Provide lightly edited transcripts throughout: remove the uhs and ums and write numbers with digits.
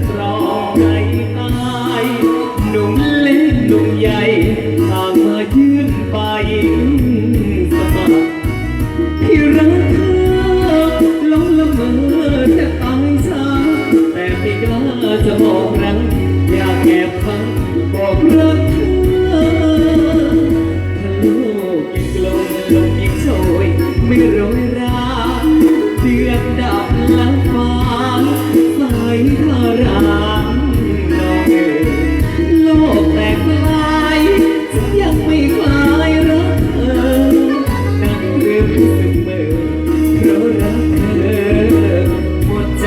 ตรองใจตายหนุ่มเล็กหนุ่มใหญ่ต่างมายื่นไปสมัครที่รักเธอหลงละเมอแทบตายช้าแต่ไม่กล้าจะบอกรักอยากแอบฟังบอกรักเธอโลกยิ่งกลมลมยิ่งโชยไม่โรยราเดือดดับลังฟ้าสายทารามน้องโลกแตกสลายฉันยังไม่คลายรักเธอนั่งเรือเสมอเพราะรักเธอหมดใจ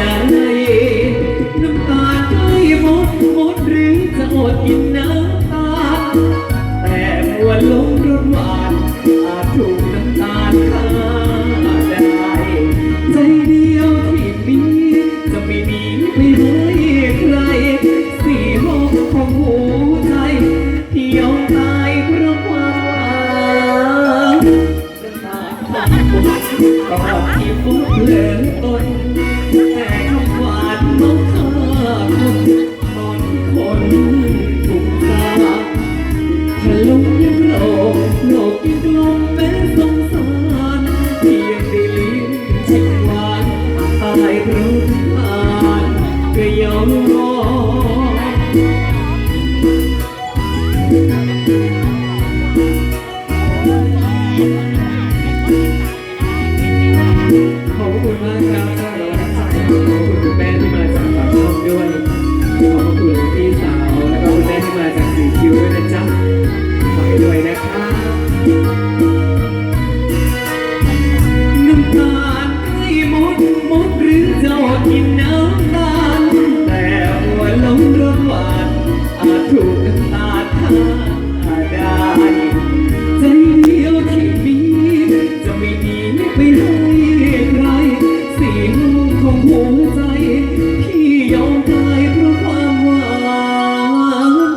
น้ำตาใกล้หมดหรือจะอดกินน้ำตาแต่หัวลมรสหวานอาจถูกน้ำตาฆ่าได้ใจเดียวที่มีจะไม่มีไม่ให้ใครสี่ห้องของหัวใจที่ยอมตายเพราะความหวังน้ำตาความปวดตอนที่พบเพลินตนแต่คำหวานน้องฆ่าคนตอนที่คนถูกสาปพลงยังโลกยังกลมแม้สงสารเพียงได้ลิ้มชิมหวานตายเพราะทานก็ยอมขอบคุณมากครับสำหรับการขอบคุณคุณแม่ที่มาจากปากช่องด้วยขอบคุณพี่สาวแล้วก็คุณแม่ที่มาจากสีคิ้วด้วยนะจ๊ะขอให้รวยนะครับน้ำตาลใกล้หมดหรือจะอดกินน้ำตาลแต่หัวลมรสหวานอาจถูกน้ำตาฆ่าได้ใจเดียวที่มีจะไม่มีไม่ให้ใครสี่ห้องของหัวใจที่ยอมตายเพราะความหวาน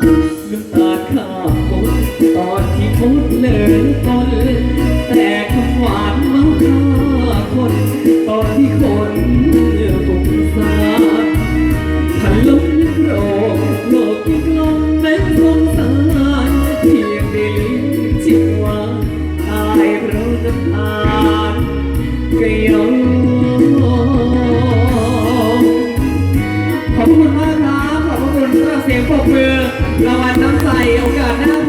น้ำตาข้าหมดตอนที่หมดเลินตนแต่คำหวานเมาฆ่าคนตอนที่คนบุกสาพันลมยังโโลกยังกลมแม้สงสารเพียงได้ลิ้มชิมหวานตายเพราะน้ำตาลก็ยอมขอบคุณมากครับขอบคุณสำหรับเสียงปรบมือรางวัลน้ำใจโอกาสหน้าพ